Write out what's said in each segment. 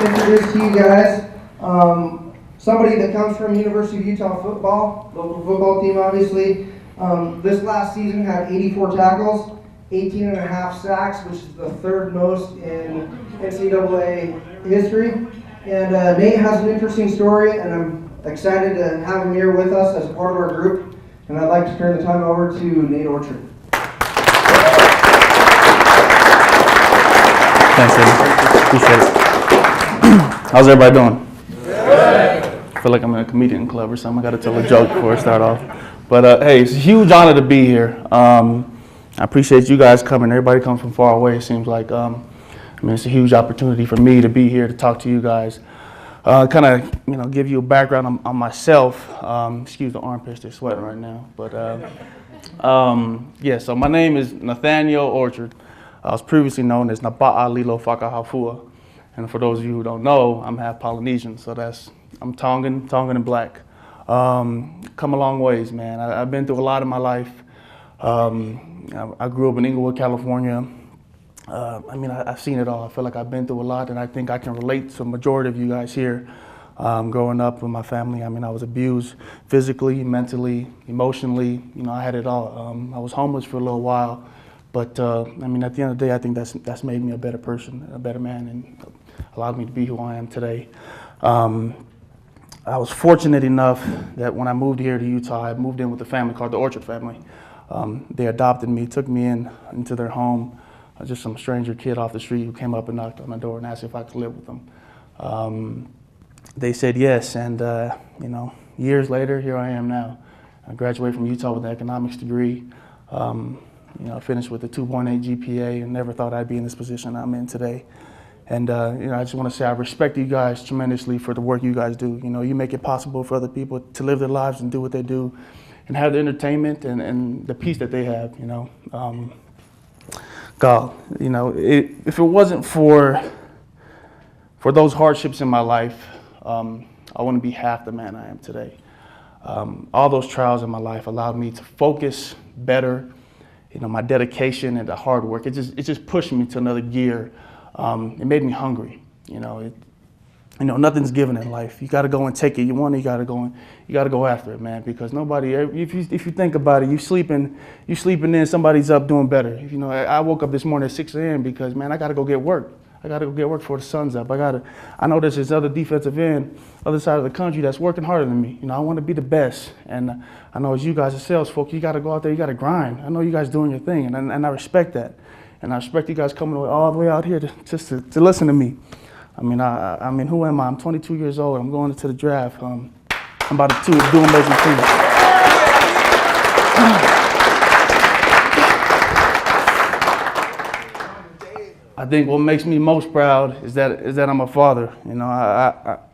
introduce to you guys somebody that comes from University of Utah football, local football team obviously. This last season had 84 tackles, 18 and a half sacks, which is the third most in NCAA history. And Nate has an interesting story, and I'm excited to have him here with us as a part of our group. And I'd like to turn the time over to NateOrchard. Thanks, Eddie. Appreciate it. How's everybody doing? I feel like I'm in a comedian club or something. I got to tell a joke before I start off. But hey, it's a huge honor to be here. I appreciate you guys coming. Everybody comes from far away, it seems like. It's a huge opportunity for me to be here to talk to you guys. Kind of, give you a background on myself. Excuse the armpits, they're sweating right now. But so my name is NateOrchard. I was previously known as Napa'a Lilo Fakahafua. And for those of you who don't know, I'm half Polynesian, so I'm Tongan and black. Come a long ways, man. I've been through a lot in my life. I grew up in Inglewood, California. I've seen it all. I feel like I've been through a lot, and I think I can relate to the majority of you guys here. Growing up with my family, I was abused physically, mentally, emotionally. I had it all. I was homeless for a little while, but at the end of the day, I think that's made me a better person, a better man, and allowed me to be who I am today. I was fortunate enough that when I moved here to Utah, I moved in with a family called the Orchard family. They adopted me, took me into their home. Just some stranger kid off the street who came up and knocked on the door and asked if I could live with them. They said yes, and years later, here I am now. I graduated from Utah with an economics degree. I finished with a 2.8 GPA and never thought I'd be in this position I'm in today. And I just want to say I respect you guys tremendously for the work you guys do. You make it possible for other people to live their lives and do what they do and have the entertainment and the peace that they have, God, if it wasn't for those hardships in my life, I wouldn't be half the man I am today. All those trials in my life allowed me to focus better. My dedication and the hard work, it just pushed me to another gear. It made me hungry. Nothing's given in life. You got to go and take it. You want it, you got to go after it, man. Because nobody, if you think about it, you sleeping in, somebody's up doing better. I woke up this morning at 6 a.m. because, man, I got to go get work. I got to go get work before the sun's up. I know there's this other defensive end, other side of the country that's working harder than me. I want to be the best. And I know as you guys are sales folk, you got to go out there, you got to grind. I know you guys doing your thing, and I respect that. And I respect you guys coming all the way out here to listen to me. Who am I? I'm 22 years old. I'm going into the draft. I'm about to do amazing things. I think what makes me most proud is that I'm a father.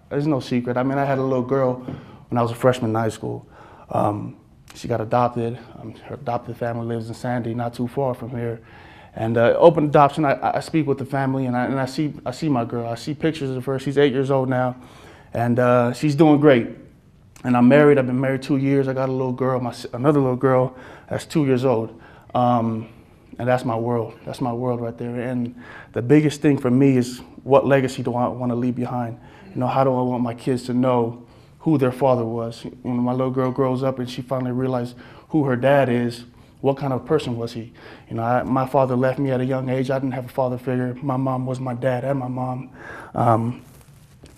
There's no secret. I had a little girl when I was a freshman in high school. She got adopted. Her adopted family lives in Sandy, not too far from here. And open adoption, I speak with the family, and I see my girl. I see pictures of her. She's 8 years old now, and she's doing great. And I'm married. I've been married 2 years. I got a little girl, another little girl that's 2 years old. And that's my world. That's my world right there. And the biggest thing for me is what legacy do I want to leave behind? How do I want my kids to know who their father was? When my little girl grows up and she finally realizes who her dad is, what kind of person was he? My father left me at a young age. I didn't have a father figure. My mom was my dad and my mom. And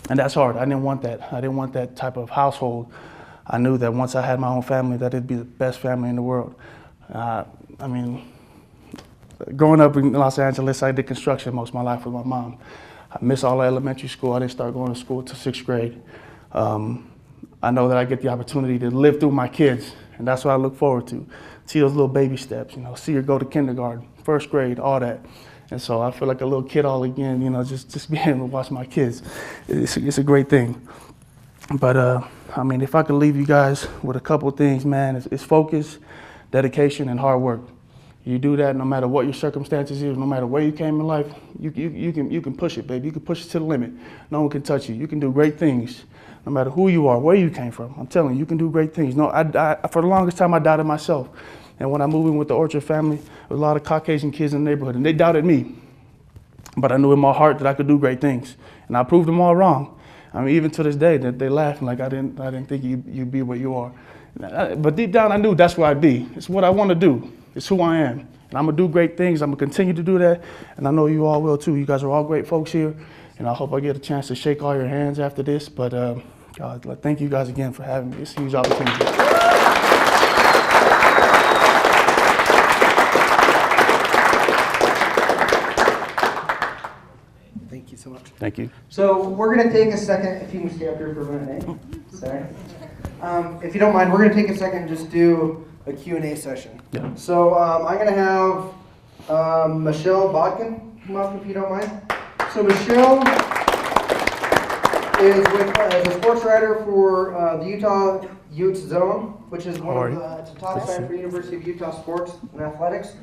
that's hard. I didn't want that. I didn't want that type of household. I knew that once I had my own family, that it'd be the best family in the world. Growing up in Los Angeles, I did construction most of my life with my mom. I missed all elementary school. I didn't start going to school until 6th grade. I know that I get the opportunity to live through my kids, and that's what I look forward to. See those little baby steps, see her go to kindergarten, 1st grade, all that. And so I feel like a little kid all again, just being able to watch my kids. It's a great thing. But if I could leave you guys with a couple of things, man, it's focus, dedication, and hard work. You do that no matter what your circumstances is, no matter where you came in life, you can push it, baby. You can push it to the limit. No one can touch you. You can do great things, no matter who you are, where you came from. I'm telling you, you can do great things. No, for the longest time, I doubted myself. And when I moved in with the Orchard family, there was a lot of Caucasian kids in the neighborhood, and they doubted me. but I knew in my heart that I could do great things, and I proved them all wrong. I mean, even to this day, they laughing like I didn't think you'd be where you are. But deep down, I knew that's where I'd be. It's what I want to do. It's who I am. And I'm going to do great things. I'm going to continue to do that. And I know you all will too. You guys are all great folks here. And I hope I get a chance to shake all your hands after this. But God, thank you guys again for having me. It's a huge opportunity. Thank you so much. Thank you. So we're going to take a second, if you can stay up here for a minute, Nate. Sorry. If you don't mind, we're going to take a second and just do a Q&A session. Yeah. So I'm going to have Michelle Bodkin come up if you don't mind. So Michelle is a sports writer for the Utah Utes Zone, which is one of it's a top site for University of Utah sports and athletics.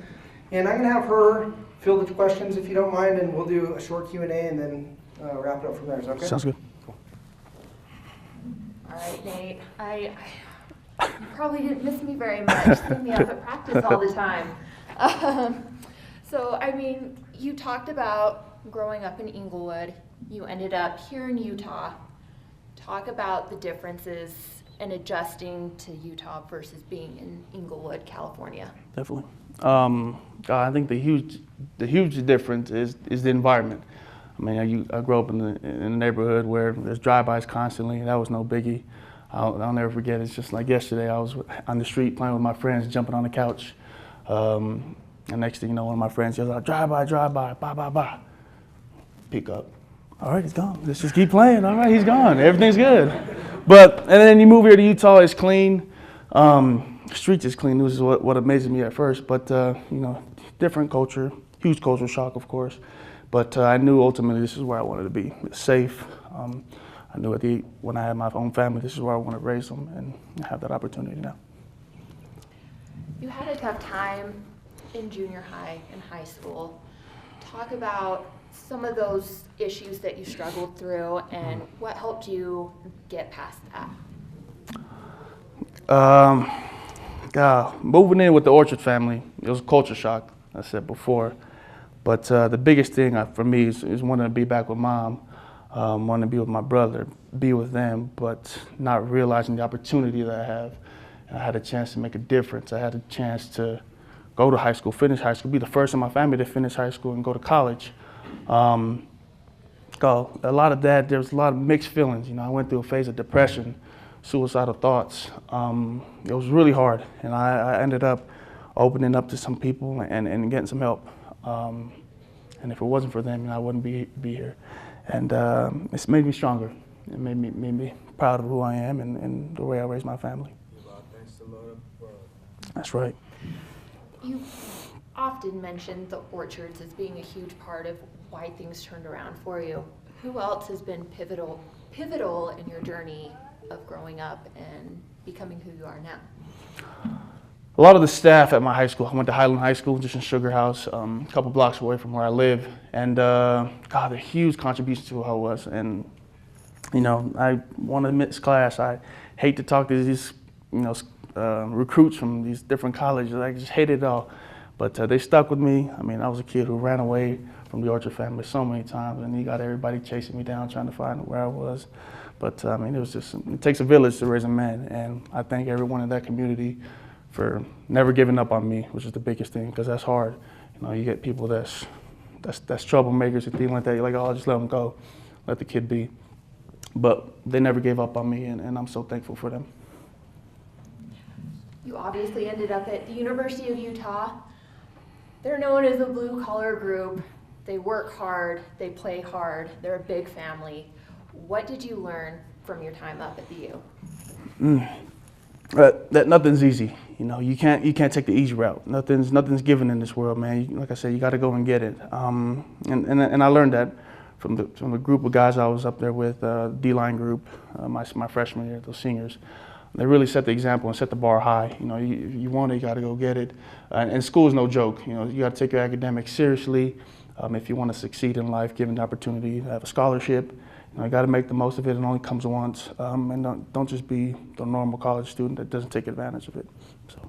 And I'm going to have her field the questions if you don't mind, and we'll do a short Q&A and then wrap it up from there. Is that okay? Sounds good. All right, Nate. You probably didn't miss me very much. Seeing me up at practice all the time. So, I mean, you talked about growing up in Inglewood. You ended up here in Utah. Talk about the differences and adjusting to Utah versus being in Inglewood, California. Definitely. I think the huge difference is the environment. I mean, I grew up in a neighborhood where there's drive-bys constantly. That was no biggie. I'll never forget. It's just like yesterday. I was on the street playing with my friends, jumping on the couch. And next thing you know, one of my friends yells out, "Drive by, bye, bye, bye." Pick up. All right, he's gone. Let's just keep playing. All right, he's gone. Everything's good. And then you move here to Utah. It's clean. Streets is clean. This is what amazes me at first. But different culture, huge cultural shock, of course. But I knew ultimately this is where I wanted to be. It's safe. I knew when I had my own family, this is where I want to raise them and have that opportunity now. You had a tough time in junior high and high school. Talk about some of those issues that you struggled through and what helped you get past that. Moving in with the Orchard family, it was a culture shock, I said before. But the biggest thing for me is wanting to be back with Mom, wanting to be with my brother, be with them, but not realizing the opportunity that I have. I had a chance to make a difference. I had a chance to go to high school, finish high school, be the first in my family to finish high school and go to college. A lot of that, there's a lot of mixed feelings. I went through a phase of depression, suicidal thoughts. It was really hard, and I ended up opening up to some people and getting some help. And if it wasn't for them, I wouldn't be here. And it's made me stronger. It made me proud of who I am and the way I raised my family. That's right. You often mention the Orchards as being a huge part of why things turned around for you. Who else has been pivotal in your journey of growing up and becoming who you are now? A lot of the staff at my high school, I went to Highland High School, just in Sugar House, a couple blocks away from where I live. And they're huge contributions to who I was. And, I want to miss class. I hate to talk to these, recruits from these different colleges. I just hated it all. But they stuck with me. I mean, I was a kid who ran away from the Orchard family so many times, and he got everybody chasing me down, trying to find where I was. But it takes a village to raise a man, and I thank everyone in that community for never giving up on me, which is the biggest thing, because that's hard. You get people that's troublemakers and things like that. You're like, oh, just let them go, let the kid be. But they never gave up on me, and I'm so thankful for them. You obviously ended up at the University of Utah. They're known as a blue-collar group. They work hard, they play hard, they're a big family. What did you learn from your time up at the U? That nothing's easy. You can't take the easy route. Nothing's given in this world, man. Like I said, you got to go and get it. And I learned that from the group of guys I was up there with, D-line group, my freshman year, those seniors. They really set the example and set the bar high. You want it, you got to go get it. And school is no joke. You got to take your academics seriously. If you want to succeed in life, given the opportunity to have a scholarship, you got to make the most of it. It only comes once. And don't just be the normal college student that doesn't take advantage of it. So.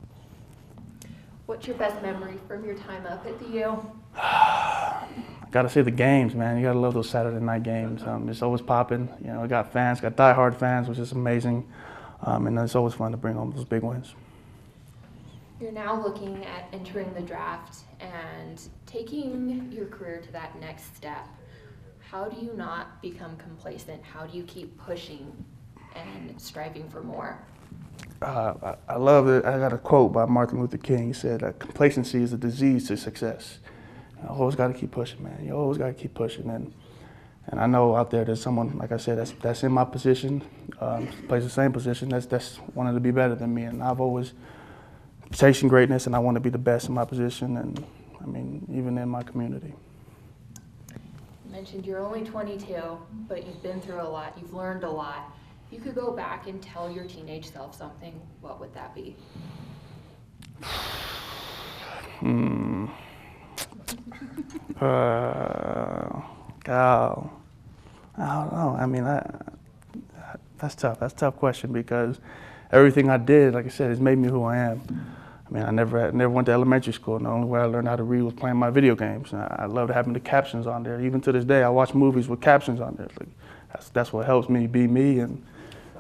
What's your best memory from your time up at the U? Gotta see the games, man. You gotta love those Saturday night games. It's always popping. You know, got fans, got diehard fans, which is amazing. And it's always fun to bring home those big wins. You're now looking at entering the draft and taking your career to that next step. How do you not become complacent? How do you keep pushing and striving for more? I love it. I got a quote by Martin Luther King. He said that complacency is a disease to success. You always got to keep pushing, man. You always got to keep pushing. And I know out there there's someone, like I said, that's in my position, plays the same position, that's wanting to be better than me. And I've always chasing greatness, and I want to be the best in my position, and I mean, even in my community. You mentioned you're only 22, but you've been through a lot, you've learned a lot. If you could go back and tell your teenage self something, what would that be? God, I don't know. I mean, that's tough. That's a tough question because everything I did, like I said, has made me who I am. I mean, I never went to elementary school. The only way I learned how to read was playing my video games. And I loved having the captions on there. Even to this day, I watch movies with captions on there. Like, that's what helps me be me, and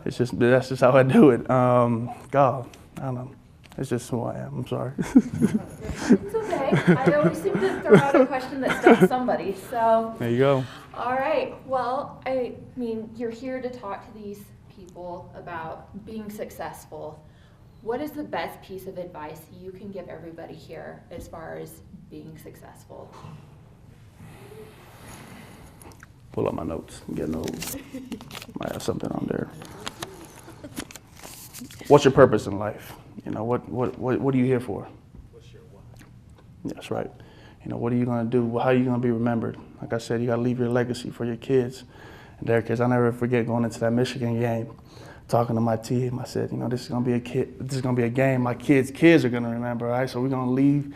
that's just how I do it. God, I don't know. It's just who I am. I'm sorry. It's okay. I always seem to throw out a question that stumped somebody. So There you go. all right. Well, I mean, you're here to talk to these people about being successful. What is the best piece of advice you can give everybody here as far as being successful? Pull up my notes. Get those. Might have something on there. What's your purpose in life? You know, what are you here for? What's your why? That's right. You know, what are you going to do? How are you going to be remembered? Like I said, you got to leave your legacy for your kids and their kids. I'll never forget going into that Michigan game, talking to my team. I said, you know, this is going to be a game my kids are going to remember, all right? So we're going to leave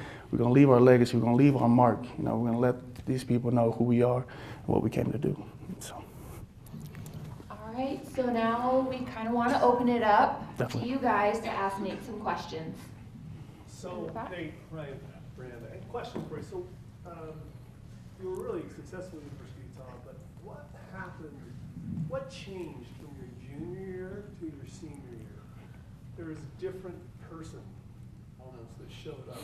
our legacy. We're going to leave our mark. You know, we're going to let these people know who we are and what we came to do. So. All right. So now we kind of want to open it up Definitely. to you guys to ask Nate some questions. So, Nate, Ryan, Brandon, a question for you. So, you were really successful in University of Utah, but what happened, what changed from your junior year to your senior year? There was a different person almost that showed up.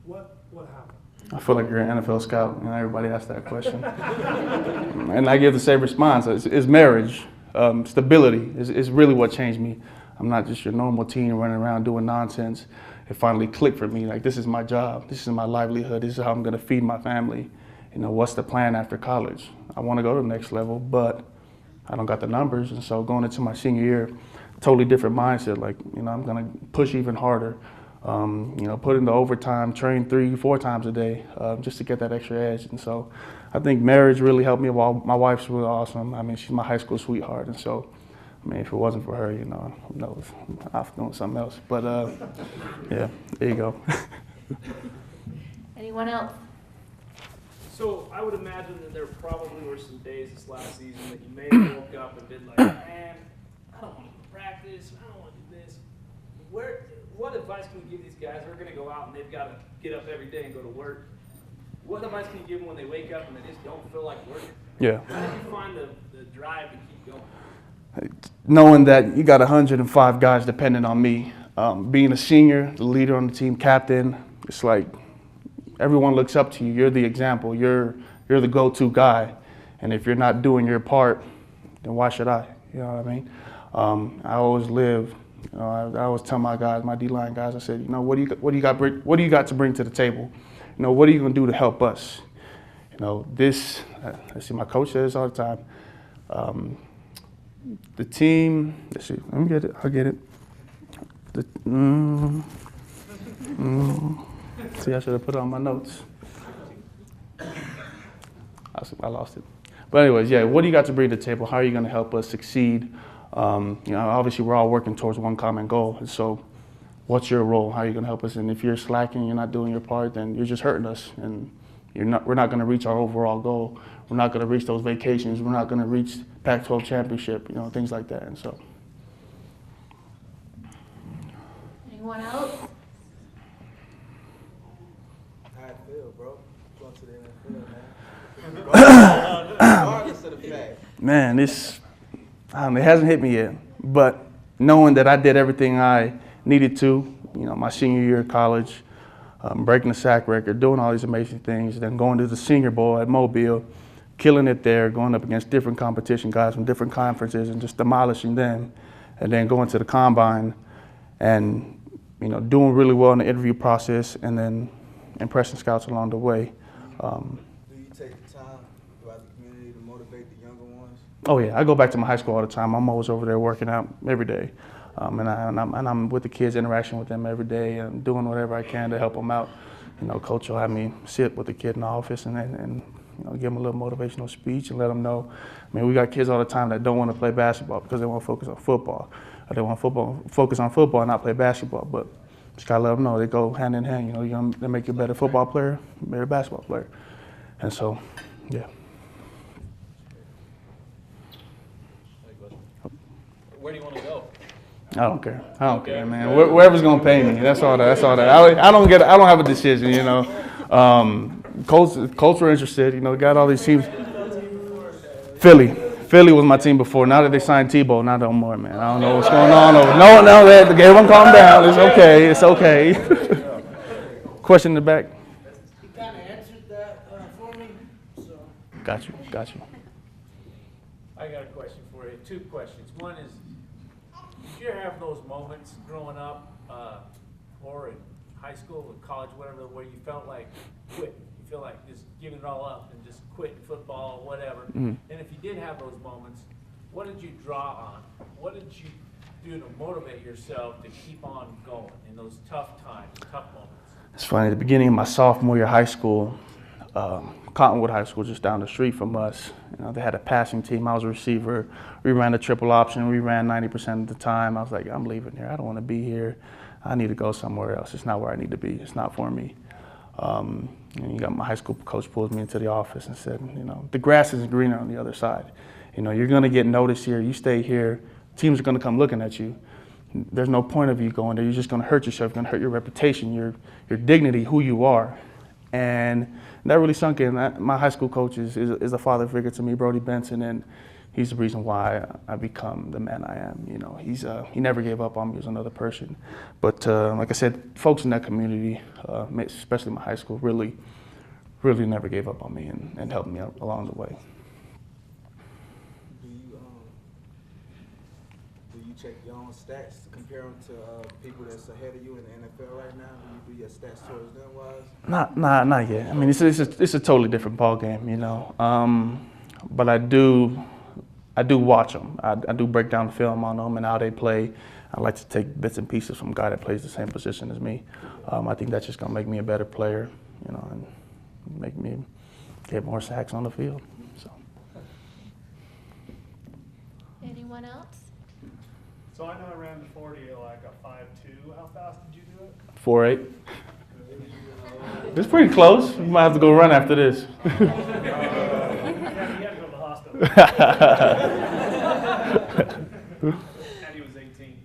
What happened? I feel like you're an NFL scout, and everybody asks that question. And I give the same response. It's marriage. Stability is really what changed me. I'm not just your normal teen running around doing nonsense. It finally clicked for me. Like, this is my job. This is my livelihood. This is how I'm going to feed my family. You know, what's the plan after college? I want to go to the next level, but I don't got the numbers. And so going into my senior year, totally different mindset. Like, you know, I'm going to push even harder. You know, put in the overtime, train 3-4 times a day just to get that extra edge. And so I think marriage really helped me. Well, my wife's really awesome. I mean, she's my high school sweetheart. And so, I mean, if it wasn't for her, you know, who knows? I'm doing something else. But yeah, there you go. Anyone else? So I would imagine that there probably were some days this last season that you may have woke up and been like, man, I don't want to practice. I don't want to do this. What advice can you give these guys? They're going to go out and they've got to get up every day and go to work. What advice can you give them when they wake up and they just don't feel like working? Yeah. How do you find the drive to keep going? Knowing that you got 105 guys depending on me, being a senior, the leader on the team, captain, it's like everyone looks up to you. You're the example. You're the go-to guy. And if you're not doing your part, then why should I? You know what I mean? I always live. You know, I always tell my guys, my D-line guys, I said, you know, what do you got to bring to the table? You know, what are you going to do to help us? You know, this. I see my coach says all the time. The team. Let's see. Let me get it. I'll get it. See, I should have put it on my notes. I lost it. But anyways, yeah. What do you got to bring to the table? How are you going to help us succeed? You know, obviously we're all working towards one common goal. And so, what's your role? How are you going to help us? And if you're slacking, you're not doing your part, then you're just hurting us. And we're not going to reach our overall goal. We're not going to reach those vacations. We're not going to reach Pac-12 championship. You know, things like that. And so. Anyone else? How it feel, bro? Going to the NFL, man. Man, it hasn't hit me yet. But knowing that I did everything I needed to, my senior year of college, breaking the sack record, doing all these amazing things, then going to the Senior Bowl at Mobile, killing it there, going up against different competition guys from different conferences and just demolishing them, and then going to the combine and doing really well in the interview process and then impressing scouts along the way. Do you take the time throughout the community to motivate the younger ones? Oh yeah, I go back to my high school all the time. I'm always over there working out every day. And I'm with the kids, interaction with them every day, and doing whatever I can to help them out. Coach will have me sit with the kid in the office and give them a little motivational speech and let them know. I mean, we got kids all the time that don't want to play basketball because they want to focus on football. Or they want to focus on football and not play basketball. But just gotta let them know they go hand in hand. They make you a better football player, a better basketball player. And so, yeah. Where do you want to go? I don't care, man. Wherever's gonna pay me. That's all that. I don't have a decision, Colts were interested, got all these teams. Philly was my team before. Now that they signed Tebow, not no more, man. I don't know what's going on over. No, everyone calm down. It's okay. Question in the back. You kind of answered that for me, so. Got you. I got a question for you. Two questions. One is, did you ever have those moments growing up, or in high school or college, whatever, where you felt like quit? You feel like just giving it all up and just quitting football or whatever? Mm-hmm. And if you did have those moments, what did you draw on? What did you do to motivate yourself to keep on going in those tough times, tough moments? It's funny, at the beginning of my sophomore year of high school, Cottonwood High School, just down the street from us, they had a passing team. I was a receiver. We ran the triple option. We ran 90% of the time. I was like, I'm leaving here. I don't want to be here. I need to go somewhere else. It's not where I need to be. It's not for me. And you got my high school coach pulls me into the office and said, the grass isn't greener on the other side. You're going to get noticed here. You stay here. Teams are going to come looking at you. There's no point of you going there. You're just going to hurt yourself. You're going to hurt your reputation, your dignity, who you are. And that really sunk in. My high school coach is a father figure to me, Brody Benson, and he's the reason why I become the man I am. He never gave up on me as another person. But like I said, folks in that community, especially my high school, really never gave up on me and helped me out along the way. Do you check your own stats to compare them to people that's ahead of you in the NFL right now? Do you do your stats towards them wise? Not yet. I mean, it's a totally different ball game, But I do watch them. I do break down film on them and how they play. I like to take bits and pieces from a guy that plays the same position as me. I think that's just gonna make me a better player, and make me get more sacks on the field. So. Anyone else? So I know I ran the 40 at like a 5.2. How fast did you do it? 4.8. It's pretty close. You might have to go run after this. Yeah, you had to go to the hospital. And he was 18.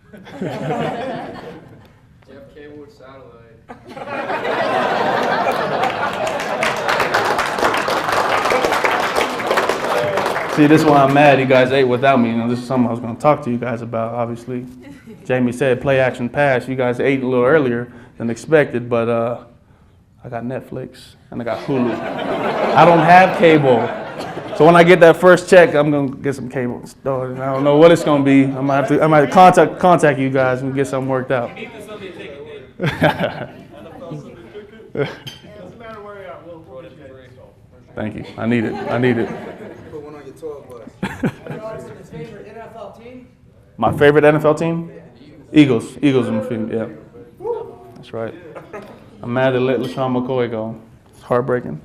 Jeff K-Wood satellite. See, this is why I'm mad you guys ate without me. This is something I was going to talk to you guys about, obviously. Jamie said play, action, pass. You guys ate a little earlier than expected, but I got Netflix and I got Hulu. I don't have cable. So when I get that first check, I'm going to get some cable installed. I don't know what it's going to be. I might have to contact you guys and get something worked out. You need the Sunday ticket, Dave. Doesn't matter where you are, we'll get you guys. Thank you. I need it. Put one on your tour bus. His favorite NFL team? My favorite NFL team? Eagles. Eagles are my favorite, yeah. That's right. I'm mad to let LaShawn McCoy go. It's heartbreaking.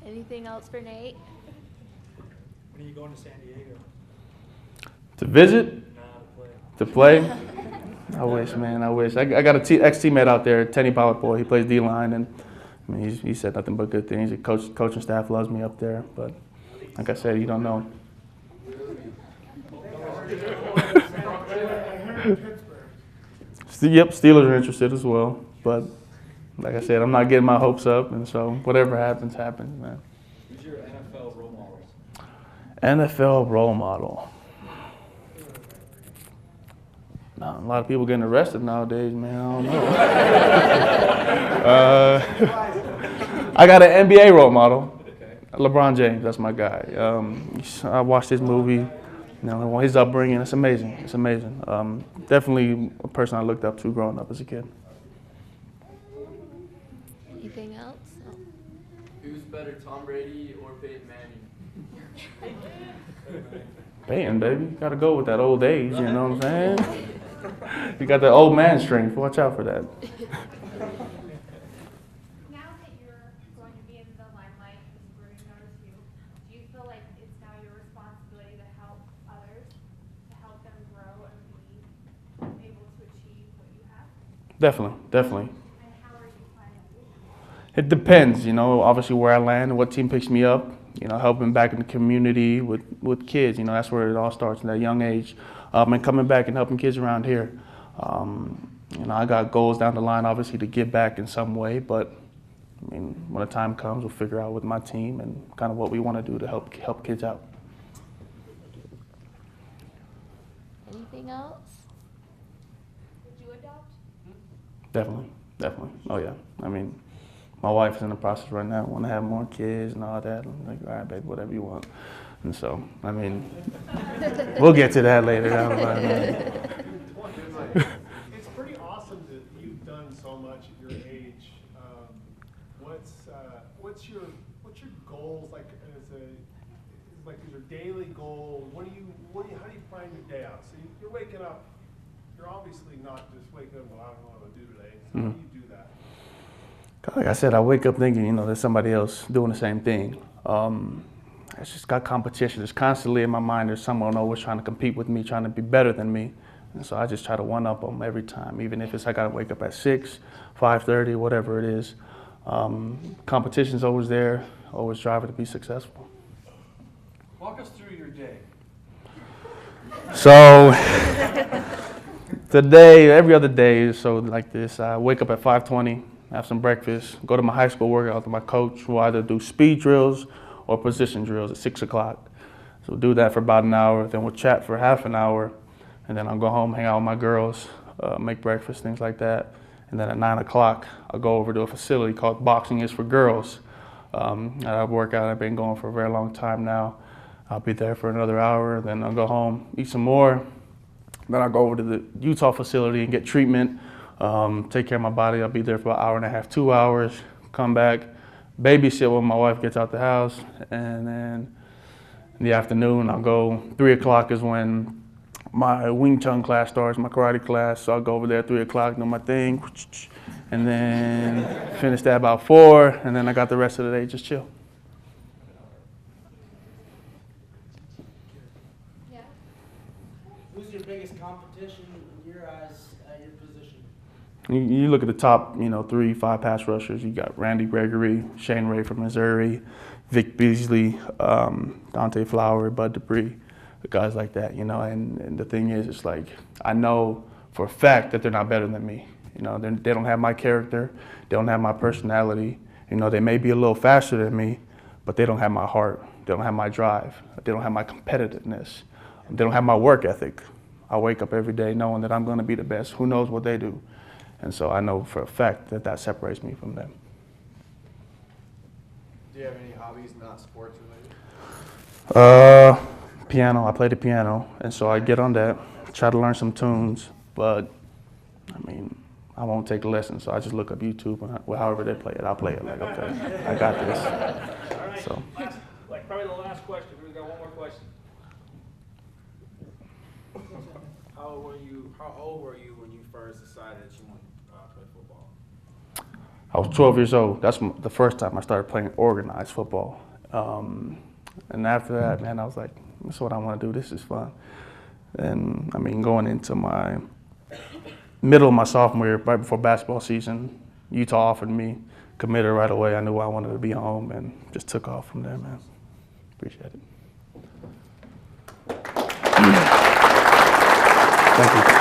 Anything else for Nate? When are you going to San Diego? To visit? Nah, To to play. play? I wish, man. I wish. I got a ex-teammate out there, Tenny Powerboy. He plays D-line, and I mean, he said nothing but good things. The coaching staff loves me up there, but like I said, you don't know. Yep, Steelers are interested as well, but like I said, I'm not getting my hopes up, and so whatever happens, man. Who's your NFL role models? NFL role model. Nah, a lot of people getting arrested nowadays, man. I don't know. I got an NBA role model. LeBron James, that's my guy. I watched his movie, his upbringing. It's amazing. It's amazing. Definitely a person I looked up to growing up as a kid. Anything else? Who's better, Tom Brady or Peyton Manning? Peyton, baby. Got to go with that old age, you know what I'm saying? You got that old man strength. Watch out for that. Now that you're going to be in the limelight, we're going to notice you, do you feel like it's now your responsibility to help others, to help them grow and be able to achieve what you have? Definitely, definitely. And how are you planning to do that? It depends, obviously where I land, what team picks me up, helping back in the community with kids, that's where it all starts in that young age. And coming back and helping kids around here. I got goals down the line, obviously, to give back in some way, but when the time comes, we'll figure out with my team and kind of what we want to do to help kids out. Anything else? Would you adopt? Definitely. Oh yeah. My wife is in the process right now, want to have more kids and all that. I'm like, all right, baby, whatever you want. And so, we'll get to that later down the line. It's pretty awesome that you've done so much at your age. What's your goals like? Is your daily goal? How do you plan your day out? So you're waking up. You're obviously not just waking up. Well, I don't know what to do today. So how do you do that? Like I said, I wake up thinking, there's somebody else doing the same thing. It's just got competition. It's constantly in my mind. There's someone always trying to compete with me, trying to be better than me. And so I just try to one-up them every time, even if it's I got to wake up at 6, 5:30, whatever it is. Competition's always there, always driving to be successful. Walk us through your day. So today, every other day is so like this. I wake up at 5:20, have some breakfast, go to my high school workout with my coach, who either do speed drills or position drills at 6 o'clock. So we'll do that for about an hour, then we'll chat for half an hour, and then I'll go home, hang out with my girls, make breakfast, things like that. And then at 9 o'clock, I'll go over to a facility called Boxing is for Girls. I work out, I've been going for a very long time now. I'll be there for another hour, then I'll go home, eat some more. Then I'll go over to the Utah facility and get treatment, take care of my body. I'll be there for an hour and a half, 2 hours, come back, babysit when my wife gets out the house, and then in the afternoon I'll go, 3 o'clock is when my Wing Chun class starts, my karate class, so I'll go over there at 3 o'clock, do my thing, and then finish that about 4, and then I got the rest of the day just chill. Yeah. Who's your biggest competition in your eyes at your position? You look at the top, 3, 5 pass rushers. You got Randy Gregory, Shane Ray from Missouri, Vic Beasley, Dante Flower, Bud Dupree, guys like that, And the thing is, it's like I know for a fact that they're not better than me. They don't have my character, they don't have my personality. They may be a little faster than me, but they don't have my heart. They don't have my drive. They don't have my competitiveness. They don't have my work ethic. I wake up every day knowing that I'm going to be the best. Who knows what they do? And so I know for a fact that that separates me from them. Do you have any hobbies not sports related? Piano. I play the piano, and so I get on that, try to learn some tunes, but I won't take lessons, so I just look up YouTube and however they play it, I'll play it. Like, okay, I got this. All right, So. probably the last question. We've got one more question. How old were you when you first decided that you wanted to play football? I was 12 years old. That's the first time I started playing organized football. And after that, man, I was like, that's what I want to do. This is fun. And going into my middle of my sophomore year, right before basketball season, Utah offered me, committed right away. I knew I wanted to be home and just took off from there, man. Appreciate it. Thank you.